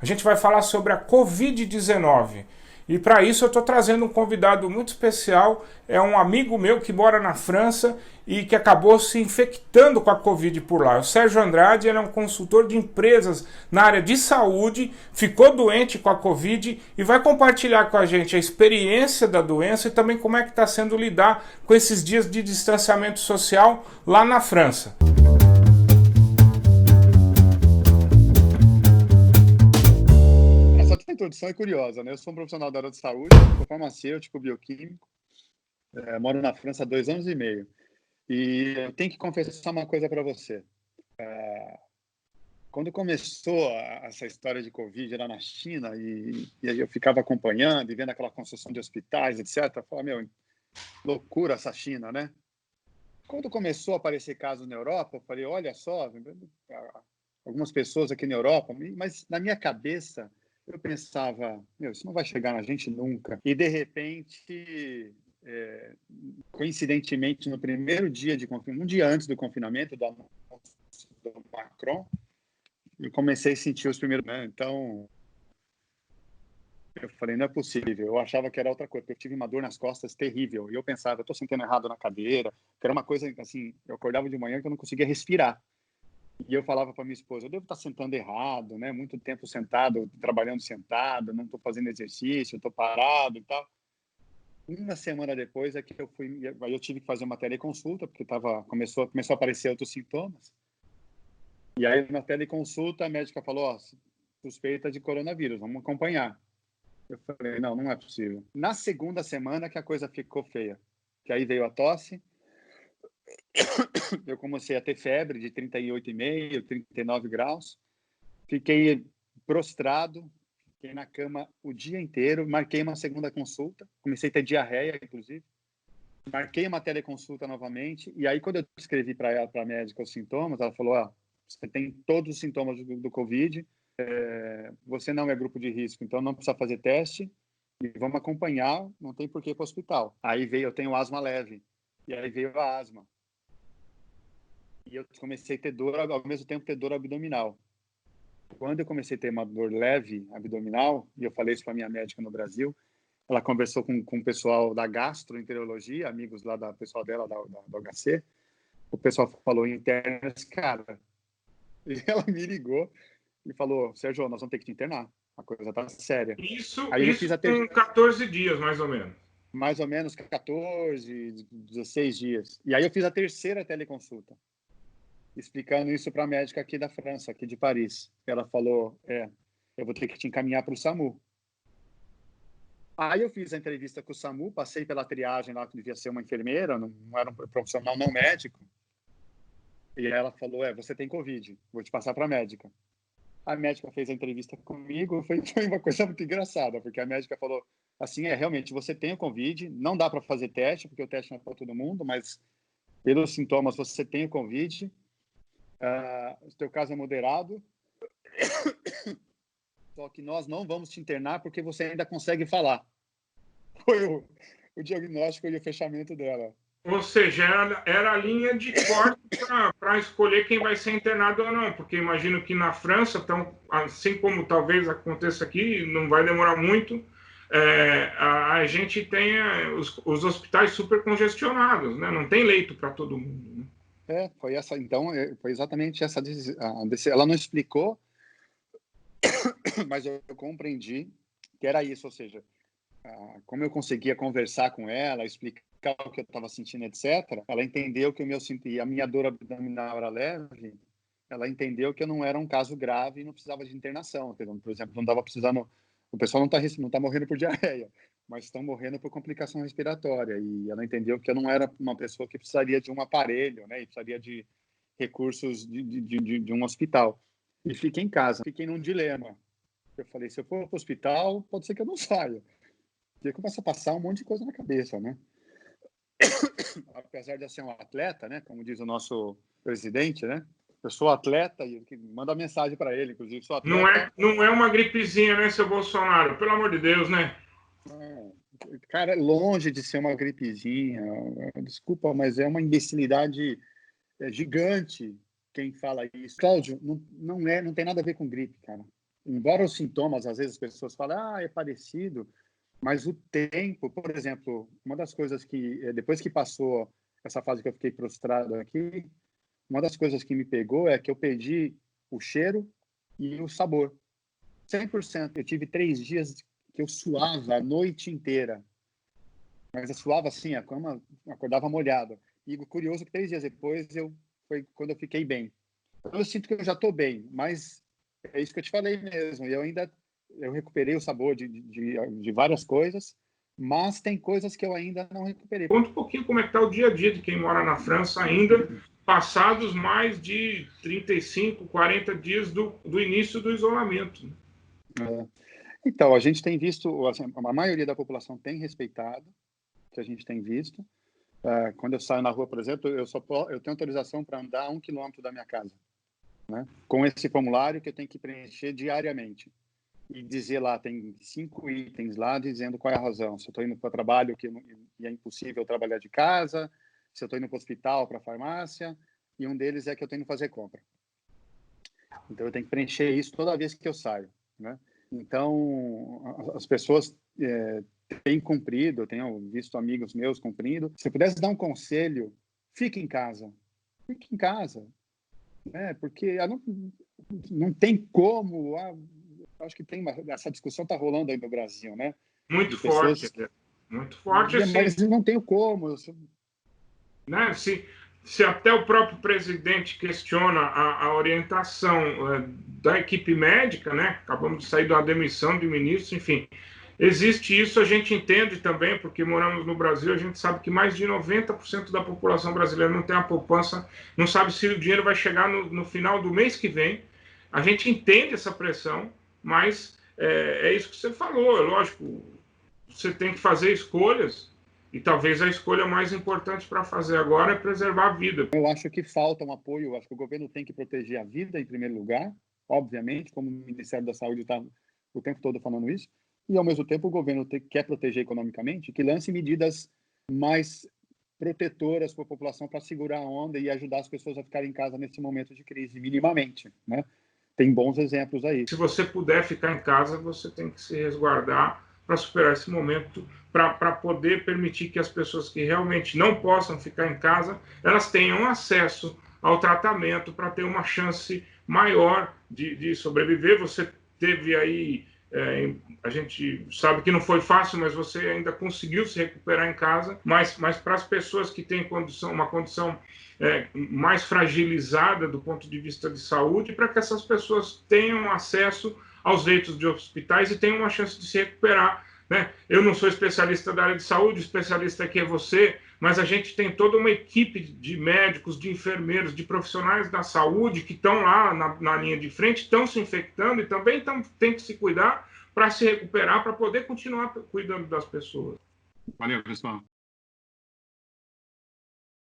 A gente vai falar sobre a Covid-19. E para isso eu estou trazendo um convidado muito especial, é um amigo meu que mora na França e que acabou se infectando com a Covid por lá. O Sérgio Andrade, ele é um consultor de empresas na área de saúde, ficou doente com a Covid e vai compartilhar com a gente a experiência da doença e também como é que está sendo lidar com esses dias de distanciamento social lá na França. Essa introdução é curiosa, né? Eu sou um profissional da área de saúde, sou farmacêutico, bioquímico, moro na França há 2 anos e meio. E eu tenho que confessar uma coisa para você. Quando começou essa história de Covid lá na China, e aí eu ficava acompanhando e vendo aquela construção de hospitais, etc., eu falava, meu, loucura essa China, né? Quando começou a aparecer casos na Europa, eu falei, olha só, algumas pessoas aqui na Europa, mas na minha cabeça eu pensava, meu, isso não vai chegar na gente nunca. E de repente, coincidentemente, no primeiro dia de confinamento, um dia antes do confinamento do Macron, eu comecei a sentir os primeiros, né? Então eu falei, não é possível. Eu achava que era outra coisa, porque eu tive uma dor nas costas terrível. E eu pensava, eu estou sentando errado na cadeira, que era uma coisa assim, eu acordava de manhã que eu não conseguia respirar. E eu falava para minha esposa, eu devo estar sentando errado, né? Muito tempo sentado, trabalhando sentado, não estou fazendo exercício, estou parado e tal. Uma semana depois é que aí eu tive que fazer uma teleconsulta, porque começou a aparecer outros sintomas. E aí na teleconsulta a médica falou, ó, suspeita de coronavírus, vamos acompanhar. Eu falei, não é possível. Na segunda semana que a coisa ficou feia, que aí veio a tosse, eu comecei a ter febre de 38,5, 39 graus, fiquei prostrado, fiquei na cama o dia inteiro, marquei uma segunda consulta, comecei a ter diarreia, inclusive, marquei uma teleconsulta novamente, e aí quando eu descrevi para a médica os sintomas, ela falou, você tem todos os sintomas do Covid, você não é grupo de risco, então não precisa fazer teste, e vamos acompanhar, não tem por que ir para o hospital. Aí eu tenho asma leve, e aí veio a asma. E eu comecei a ter dor, ao mesmo tempo ter dor abdominal. Quando eu comecei a ter uma dor leve abdominal, e eu falei isso para minha médica no Brasil, ela conversou com o pessoal da gastroenterologia, amigos lá da pessoal dela, da HC, o pessoal falou internas, cara, e ela me ligou e falou, Sérgio, nós vamos ter que te internar, a coisa tá séria. Aí eu fiz Isso com 14 dias, mais ou menos. mais ou menos 14, 16 dias. E aí eu fiz a terceira teleconsulta, explicando isso para a médica aqui da França, aqui de Paris. Ela falou, eu vou ter que te encaminhar para o SAMU. Aí eu fiz a entrevista com o SAMU, passei pela triagem lá, que devia ser uma enfermeira, não era um profissional não médico. E ela falou, você tem Covid, vou te passar para a médica. A médica fez a entrevista comigo, foi uma coisa muito engraçada, porque a médica falou assim, realmente, você tem o Covid, não dá para fazer teste, porque o teste não é para todo mundo, mas pelos sintomas você tem o Covid, o teu caso é moderado, só que nós não vamos te internar porque você ainda consegue falar. Foi o diagnóstico e o fechamento dela. Ou seja, era a linha de corte para escolher quem vai ser internado ou não, porque imagino que na França, então, assim como talvez aconteça aqui, não vai demorar muito, a gente tem os hospitais super congestionados, né? Não tem leito para todo mundo. Né? Foi exatamente essa. Ela não explicou, mas eu compreendi que era isso, ou seja, como eu conseguia conversar com ela, explicar o que eu estava sentindo, etc., ela entendeu que a minha dor abdominal era leve, ela entendeu que eu não era um caso grave e não precisava de internação. Por exemplo, não estava precisando... O pessoal não tá morrendo por diarreia, mas estão morrendo por complicação respiratória. E ela entendeu que eu não era uma pessoa que precisaria de um aparelho, né? E precisaria de recursos de um hospital. E fiquei em casa, fiquei num dilema. Eu falei, se eu for para o hospital, pode ser que eu não saia. E aí começa a passar um monte de coisa na cabeça, né? Apesar de eu ser um atleta, né? Como diz o nosso presidente, né? Eu sou atleta e manda mensagem para ele, inclusive, sou atleta. Não é uma gripezinha, né, seu Bolsonaro? Pelo amor de Deus, né? Cara, longe de ser uma gripezinha. Desculpa, mas é uma imbecilidade gigante quem fala isso. Cláudio, não tem nada a ver com gripe, cara. embora os sintomas, às vezes as pessoas falam, é parecido, mas o tempo, por exemplo, uma das coisas que, depois que passou essa fase que eu fiquei prostrado aqui, uma das coisas que me pegou é que eu perdi o cheiro e o sabor. 100%. Eu tive 3 dias que eu suava a noite inteira. Mas eu suava assim, a cama acordava molhada. E o curioso é que 3 dias depois foi quando eu fiquei bem. Então eu sinto que eu já estou bem, mas é isso que eu te falei mesmo. E eu recuperei o sabor de várias coisas, mas tem coisas que eu ainda não recuperei. Conta um pouquinho como é que está o dia a dia de quem mora na França ainda, passados mais de 35, 40 dias do início do isolamento. Então, a gente tem visto, assim, a maioria da população tem respeitado o que a gente tem visto. Quando eu saio na rua, por exemplo, eu tenho autorização para andar 1 quilômetro da minha casa, né? Com esse formulário que eu tenho que preencher diariamente. E dizer lá, tem 5 itens lá dizendo qual é a razão. Se eu estou indo para o trabalho e é impossível trabalhar de casa, se eu estou indo para o hospital, para a farmácia, e um deles é que eu estou indo fazer compra. Então, eu tenho que preencher isso toda vez que eu saio, né? Então, as pessoas têm cumprido, eu tenho visto amigos meus cumprindo. Se eu pudesse dar um conselho, fique em casa. Fique em casa. Né? Porque não tem como... acho que essa discussão está rolando aí no Brasil, né? Muito forte, muito forte. Assim, mas não tenho como. Né? Se até o próprio presidente questiona a orientação da equipe médica, né? Acabamos de sair de uma demissão de ministro, enfim. Existe isso, a gente entende também, porque moramos no Brasil, a gente sabe que mais de 90% da população brasileira não tem a poupança, não sabe se o dinheiro vai chegar no final do mês que vem. A gente entende essa pressão, mas é isso que você falou, é lógico, você tem que fazer escolhas, e talvez a escolha mais importante para fazer agora é preservar a vida. Eu acho que falta um apoio, eu acho que o governo tem que proteger a vida em primeiro lugar, obviamente, como o Ministério da Saúde está o tempo todo falando isso, e ao mesmo tempo o governo quer proteger economicamente, que lance medidas mais protetoras para a população para segurar a onda e ajudar as pessoas a ficarem em casa nesse momento de crise, minimamente, né? Tem bons exemplos aí. Se você puder ficar em casa, você tem que se resguardar para superar esse momento, para poder permitir que as pessoas que realmente não possam ficar em casa, elas tenham acesso ao tratamento para ter uma chance maior de sobreviver. Você teve aí, a gente sabe que não foi fácil, mas você ainda conseguiu se recuperar em casa, mas para as pessoas que têm uma condição mais fragilizada do ponto de vista de saúde, para que essas pessoas tenham acesso aos leitos de hospitais e tenham uma chance de se recuperar, né? Eu não sou especialista da área de saúde, o especialista aqui é você, mas a gente tem toda uma equipe de médicos, de enfermeiros, de profissionais da saúde que estão lá na linha de frente, estão se infectando e também tem que se cuidar para se recuperar, para poder continuar cuidando das pessoas. Valeu, pessoal.